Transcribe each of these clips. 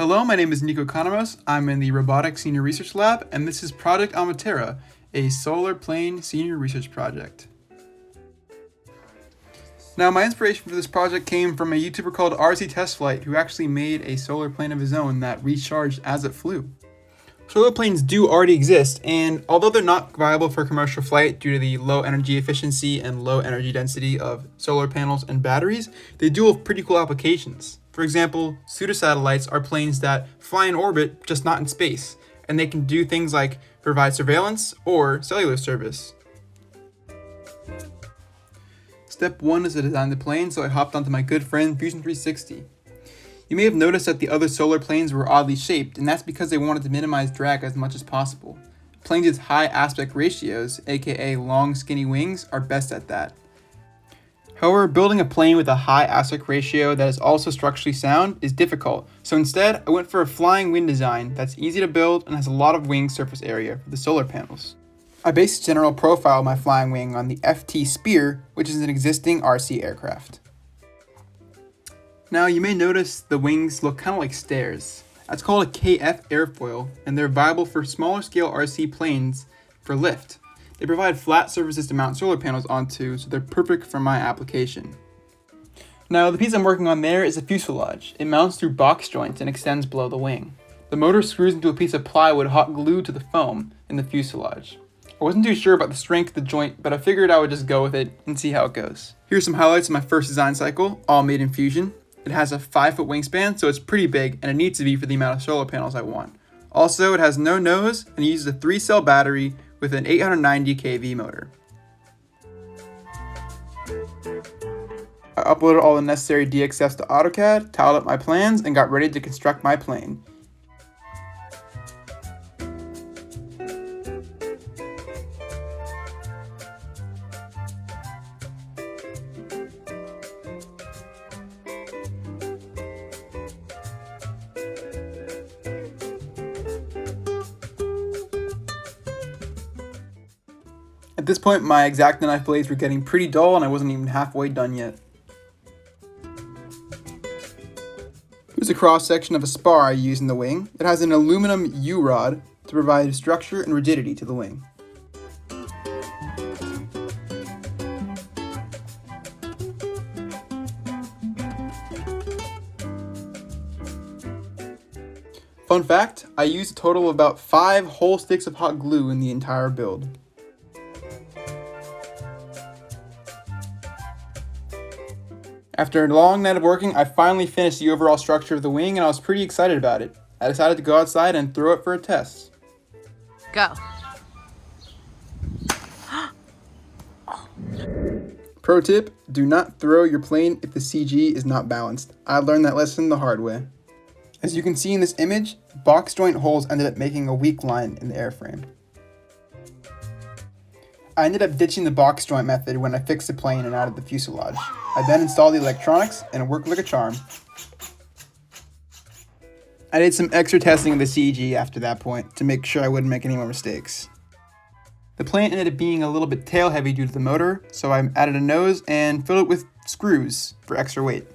Hello, my name is Nico Economos. I'm in the Robotics Senior Research Lab, and this is Project Amatera, a solar plane senior research project. Now, my inspiration for this project came from a YouTuber called RC Test Flight, who actually made a solar plane of his own that recharged as it flew. Solar planes do already exist, and although they're not viable for commercial flight due to the low energy efficiency and low energy density of solar panels and batteries, they do have pretty cool applications. For example, pseudosatellites are planes that fly in orbit, just not in space, and they can do things like provide surveillance or cellular service. Step 1 is to design the plane, so I hopped onto my good friend Fusion 360. You may have noticed that the other solar planes were oddly shaped, and that's because they wanted to minimize drag as much as possible. Planes with high aspect ratios, aka long skinny wings, are best at that. However, building a plane with a high aspect ratio that is also structurally sound is difficult, so instead I went for a flying wing design that's easy to build and has a lot of wing surface area for the solar panels. I based the general profile of my flying wing on the FT Spear, which is an existing RC aircraft. Now, you may notice the wings look kind of like stairs. That's called a KF airfoil, and they're viable for smaller scale RC planes for lift. They provide flat surfaces to mount solar panels onto, so they're perfect for my application. Now, the piece I'm working on there is a fuselage. It mounts through box joints and extends below the wing. The motor screws into a piece of plywood hot glued to the foam in the fuselage. I wasn't too sure about the strength of the joint, but I figured I would just go with it and see how it goes. Here's some highlights of my first design cycle, all made in Fusion. It has a 5-foot wingspan, so it's pretty big, and it needs to be for the amount of solar panels I want. Also, it has no nose and uses a 3-cell battery with an 890 kV motor. I uploaded all the necessary DXFs to AutoCAD, tiled up my plans, and got ready to construct my plane. At this point, my X-Acto knife blades were getting pretty dull and I wasn't even halfway done yet. Here's a cross-section of a spar I use in the wing. It has an aluminum U-rod to provide structure and rigidity to the wing. Fun fact, I used a total of about 5 whole sticks of hot glue in the entire build. After a long night of working, I finally finished the overall structure of the wing and I was pretty excited about it. I decided to go outside and throw it for a test. Go. Pro tip, do not throw your plane if the CG is not balanced. I learned that lesson the hard way. As you can see in this image, box joint holes ended up making a weak line in the airframe. I ended up ditching the box joint method when I fixed the plane and added the fuselage. I then installed the electronics and it worked like a charm. I did some extra testing of the CG after that point to make sure I wouldn't make any more mistakes. The plane ended up being a little bit tail heavy due to the motor, so I added a nose and filled it with screws for extra weight.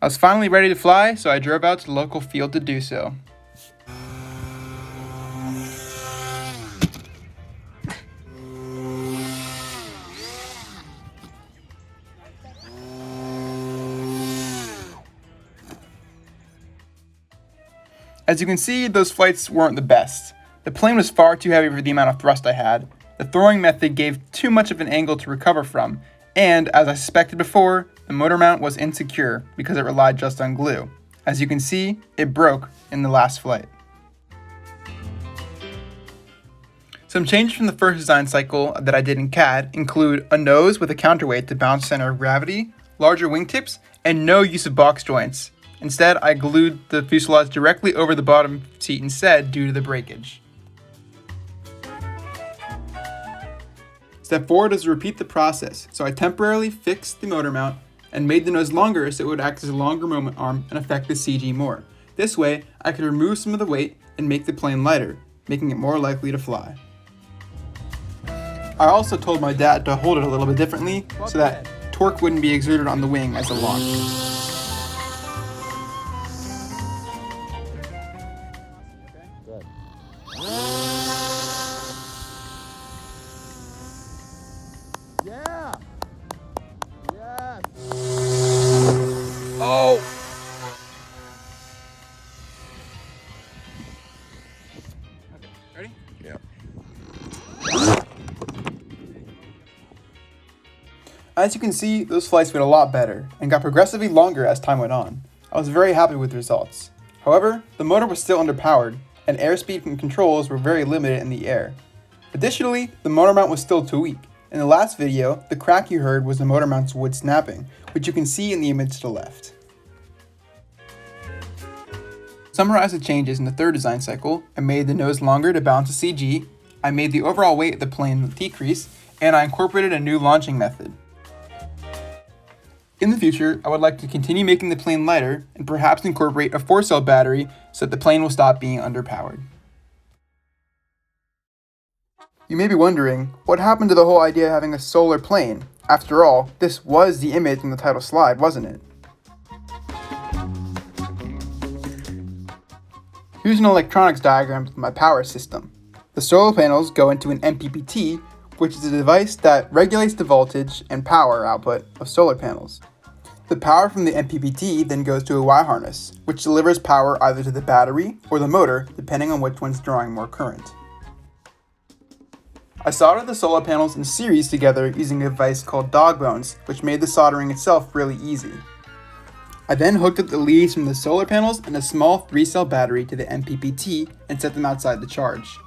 I was finally ready to fly, so I drove out to the local field to do so. As you can see, those flights weren't the best. The plane was far too heavy for the amount of thrust I had. The throwing method gave too much of an angle to recover from, and as I suspected before, the motor mount was insecure because it relied just on glue. As you can see, it broke in the last flight. Some changes from the first design cycle that I did in CAD include a nose with a counterweight to balance center of gravity, larger wingtips, and no use of box joints. Instead, I glued the fuselage directly over the bottom seat instead due to the breakage. Step 4 is to repeat the process, so I temporarily fixed the motor mount and made the nose longer so it would act as a longer moment arm and affect the CG more. This way, I could remove some of the weight and make the plane lighter, making it more likely to fly. I also told my dad to hold it a little bit differently so that torque wouldn't be exerted on the wing as it launched. As you can see, those flights went a lot better and got progressively longer as time went on. I was very happy with the results. However, the motor was still underpowered, and airspeed and controls were very limited in the air. Additionally, the motor mount was still too weak. In the last video, the crack you heard was the motor mount's wood snapping, which you can see in the image to the left. To summarize the changes in the third design cycle, I made the nose longer to balance the CG, I made the overall weight of the plane decrease, and I incorporated a new launching method. In the future, I would like to continue making the plane lighter and perhaps incorporate a 4-cell battery so that the plane will stop being underpowered. You may be wondering, what happened to the whole idea of having a solar plane? After all, this was the image in the title slide, wasn't it? Here's an electronics diagram of my power system. The solar panels go into an MPPT, which is a device that regulates the voltage and power output of solar panels. The power from the MPPT then goes to a wire harness, which delivers power either to the battery or the motor, depending on which one's drawing more current. I soldered the solar panels in series together using a device called dog bones, which made the soldering itself really easy. I then hooked up the leads from the solar panels and a small 3-cell battery to the MPPT and set them outside the charge.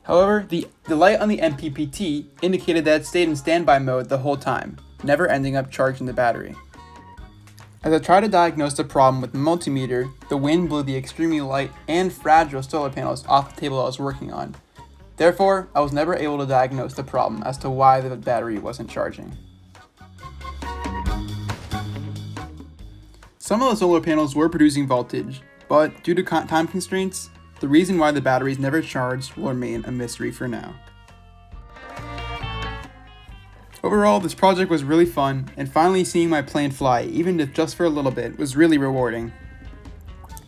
However, the light on the MPPT indicated that it stayed in standby mode the whole time, never ending up charging the battery. As I tried to diagnose the problem with the multimeter, the wind blew the extremely light and fragile solar panels off the table I was working on. Therefore, I was never able to diagnose the problem as to why the battery wasn't charging. Some of the solar panels were producing voltage, but due to time constraints, the reason why the batteries never charged will remain a mystery for now. Overall, this project was really fun, and finally seeing my plane fly, even if just for a little bit, was really rewarding.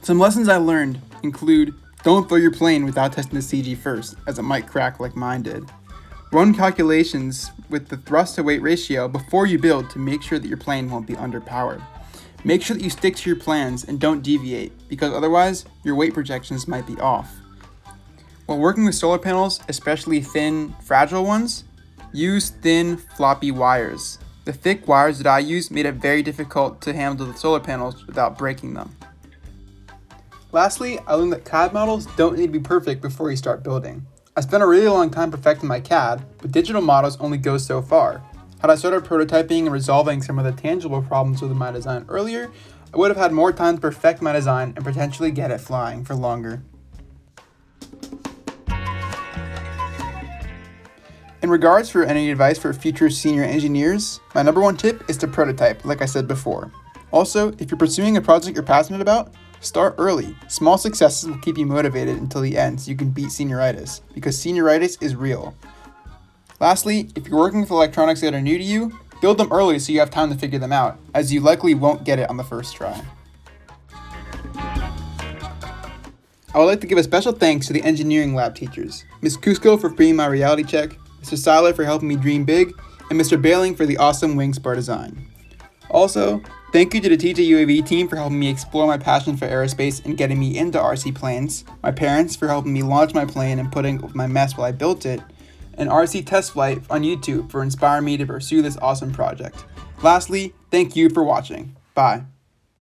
Some lessons I learned include: don't throw your plane without testing the CG first, as it might crack like mine did. Run calculations with the thrust to weight ratio before you build to make sure that your plane won't be underpowered. Make sure that you stick to your plans and don't deviate, because otherwise your weight projections might be off. While working with solar panels, especially thin, fragile ones, use thin, floppy wires. The thick wires that I used made it very difficult to handle the solar panels without breaking them. Lastly, I learned that CAD models don't need to be perfect before you start building. I spent a really long time perfecting my CAD, but digital models only go so far. Had I started prototyping and resolving some of the tangible problems with my design earlier, I would have had more time to perfect my design and potentially get it flying for longer. In regards for any advice for future senior engineers, my number one tip is to prototype, like I said before. Also, if you're pursuing a project you're passionate about, start early. Small successes will keep you motivated until the end so you can beat senioritis, because senioritis is real. Lastly, if you're working with electronics that are new to you, build them early so you have time to figure them out, as you likely won't get it on the first try. I would like to give a special thanks to the engineering lab teachers, Ms. Cusco for being my reality check, Mr. Seiler for helping me dream big, and Mr. Bailing for the awesome wing spar design. Also, thank you to the TJUAV team for helping me explore my passion for aerospace and getting me into RC planes, my parents for helping me launch my plane and putting up with my mess while I built it, and RC Test Flight on YouTube for inspiring me to pursue this awesome project. Lastly, thank you for watching. Bye.